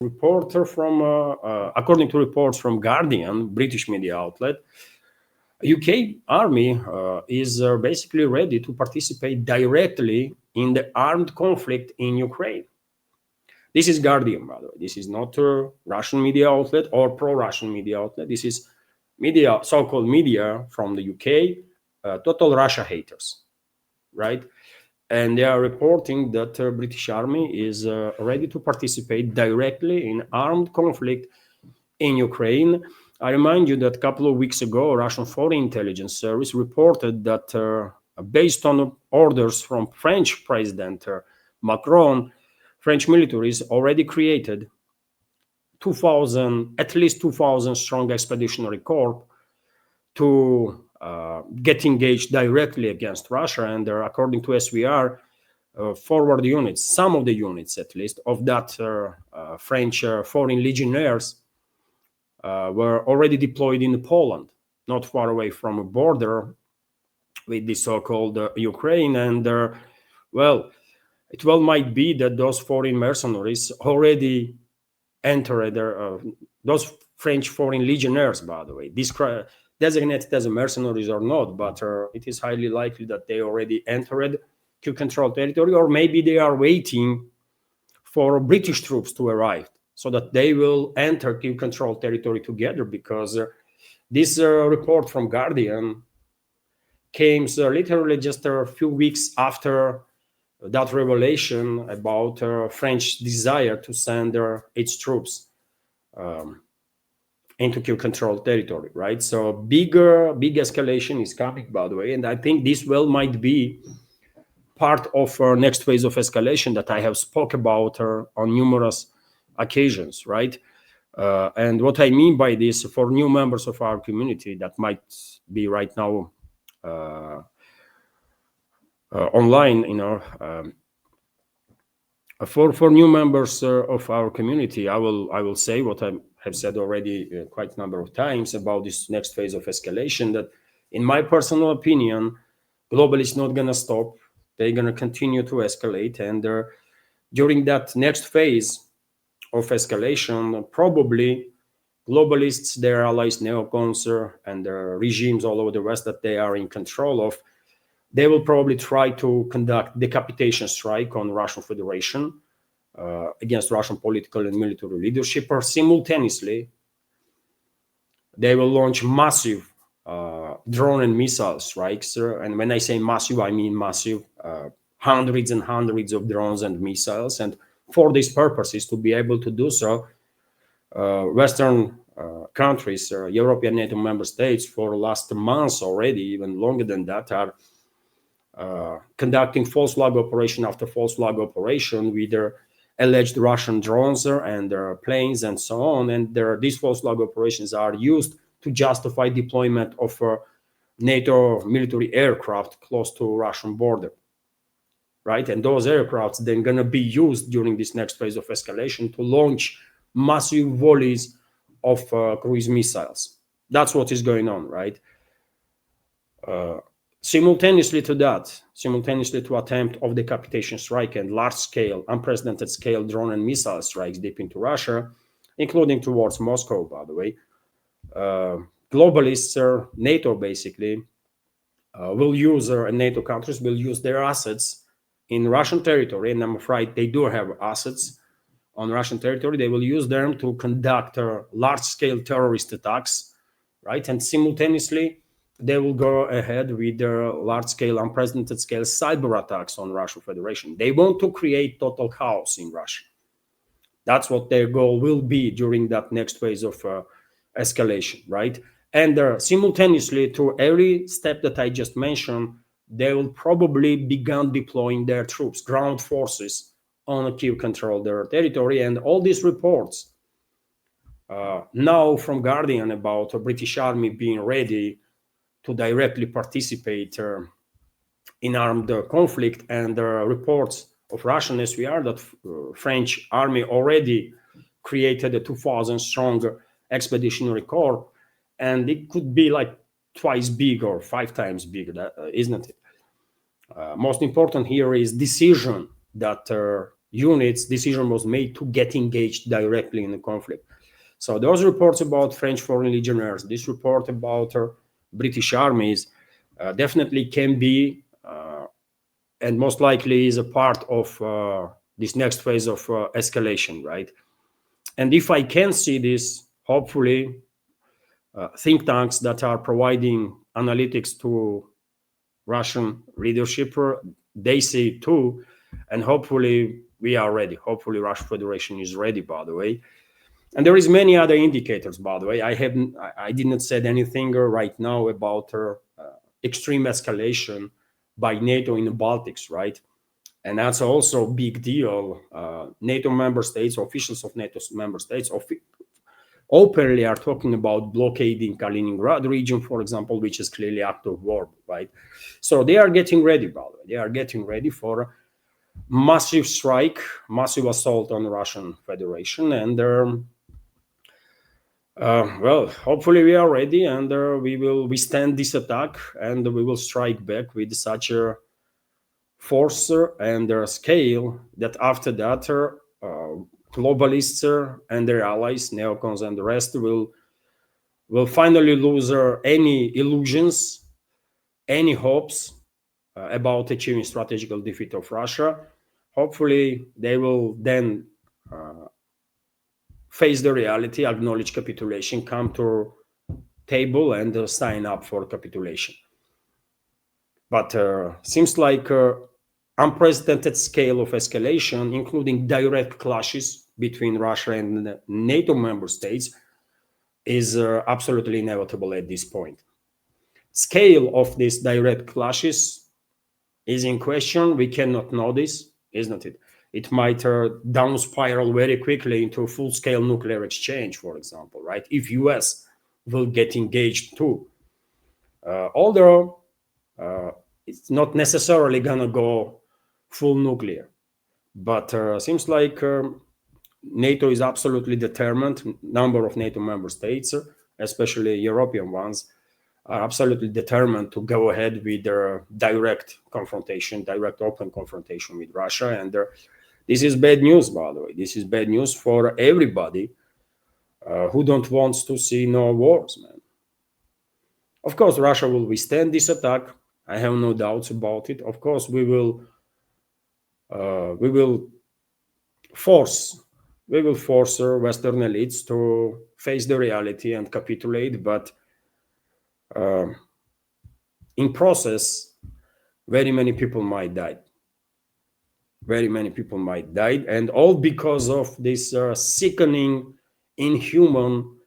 reporter from, according to reports from Guardian, British media outlet, UK army is basically ready to participate directly in the armed conflict in Ukraine. This is Guardian, by the way. This is not a Russian media outlet or pro-Russian media outlet. This is media, so-called media from the UK, total Russia haters, right? And they are reporting that the British army is ready to participate directly in armed conflict in Ukraine. I remind you that a couple of weeks ago, Russian Foreign Intelligence Service reported that based on orders from French President Macron, French militaries already created 2,000, at least 2,000 strong expeditionary corps to get engaged directly against Russia. And according to SVR, forward units, some of the units at least, of that French foreign legionnaires were already deployed in Poland, not far away from a border with the so-called Ukraine. And well, it well might be that those foreign mercenaries already entered, those French foreign legionnaires, by the way, designated as mercenaries or not, but it is highly likely that they already entered Kyiv-controlled territory, or maybe they are waiting for British troops to arrive so that they will enter Kyiv-controlled territory together, because this report from Guardian came literally just a few weeks after that revelation about French desire to send its troops into Kyiv-controlled territory, right? So big escalation is coming, by the way, and I think this well might be part of our next phase of escalation that I have spoke about on numerous occasions, right? And what I mean by this, for new members of our community that might be right now online, for new members of our community, I will say what I have said already quite a number of times about this next phase of escalation, that in my personal opinion, global is not going to stop. They're going to continue to escalate, and during that next phase of escalation, probably globalists, their allies, neocons, and regimes all over the West that they are in control of, they will probably try to conduct decapitation strike on Russian Federation against Russian political and military leadership, or simultaneously they will launch massive drone and missile strikes. And when I say massive, I mean massive, hundreds and hundreds of drones and missiles. And for these purposes, to be able to do so, Western countries, European NATO member states, for last months already, even longer than that, are conducting false flag operation after false flag operation with their alleged Russian drones and their planes and so on. And these false flag operations are used to justify deployment of NATO military aircraft close to Russian border, right? And those aircrafts then going to be used during this next phase of escalation to launch massive volleys of cruise missiles. That's what is going on, right? Simultaneously to attempt of decapitation strike and large-scale, unprecedented scale drone and missile strikes deep into Russia, including towards Moscow, by the way, globalists, NATO basically, will use, and NATO countries will use their assets in Russian territory, and I'm afraid they do have assets on Russian territory. They will use them to conduct large-scale terrorist attacks, right? And simultaneously, they will go ahead with their large-scale, unprecedented scale cyber attacks on Russian Federation. They want to create total chaos in Russia. That's what their goal will be during that next phase of escalation, right? And simultaneously to every step that I just mentioned, they will probably begin deploying their troops, ground forces, on Kyiv-controlled territory. And all these reports now from Guardian about a British army being ready to directly participate in armed conflict, and reports of Russian SVR that French army already created a 2,000 strong expeditionary corps, and it could be like twice big or 5 times bigger, isn't it? Most important here is decision that units, decision was made to get engaged directly in the conflict. So those reports about French foreign legionnaires, this report about British armies, definitely can be and most likely is a part of this next phase of escalation, right? And if I can see this, hopefully, think tanks that are providing analytics to Russian leadership, they see it too, and hopefully we are ready. Hopefully, Russian Federation is ready. By the way, and there is many other indicators. By the way, I did not say anything right now about extreme escalation by NATO in the Baltics, right? And that's also a big deal. NATO member states, officials of NATO member states, openly are talking about blockading Kaliningrad region, for example, which is clearly act of war, right? So they are getting ready, by the way. They are getting ready for massive strike, massive assault on the Russian Federation. And well, hopefully we are ready, and we will withstand this attack, and we will strike back with such a force and scale that after that globalists and their allies, neocons and the rest, will finally lose any illusions, any hopes about achieving strategical defeat of Russia. Hopefully, they will then face the reality, acknowledge capitulation, come to table and sign up for capitulation. But seems like unprecedented scale of escalation, including direct clashes between Russia and NATO member states, is absolutely inevitable at this point. Scale of these direct clashes is in question. We cannot know this, isn't it? It might down spiral very quickly into a full-scale nuclear exchange, for example, right? If US will get engaged too. Although it's not necessarily gonna go full nuclear, but seems like NATO is absolutely determined. Number of NATO member states, especially European ones, are absolutely determined to go ahead with their direct confrontation, direct open confrontation with Russia. And this is bad news, by the way. This is bad news for everybody who don't want to see no wars, man. Of course, Russia will withstand this attack. I have no doubts about it. Of course, we will force Western elites to face the reality and capitulate, but in process, very many people might die. Very many people might die, and all because of this sickening, inhuman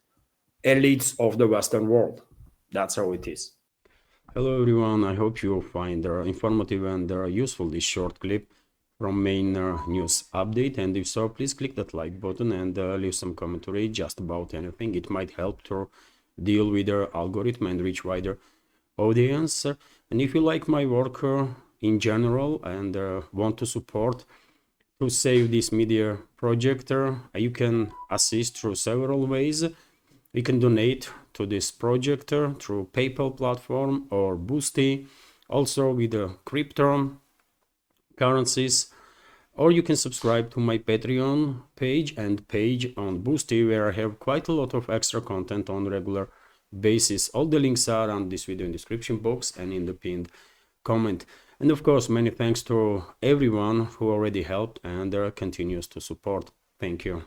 elites of the Western world. That's how it is. Hello everyone, I hope you find informative and useful this short clip from main news update, and if so, please click that like button and leave some commentary just about anything. It might help to deal with the algorithm and reach wider audience. And if you like my work in general and want to support to save this media project, you can assist through several ways. You can donate to this project through PayPal platform or Boosty, also with the crypto currencies, or you can subscribe to my Patreon page and page on Boosty, where I have quite a lot of extra content on regular basis. All the links are on this video in description box and in the pinned comment. And of course, many thanks to everyone who already helped and continues to support. Thank you.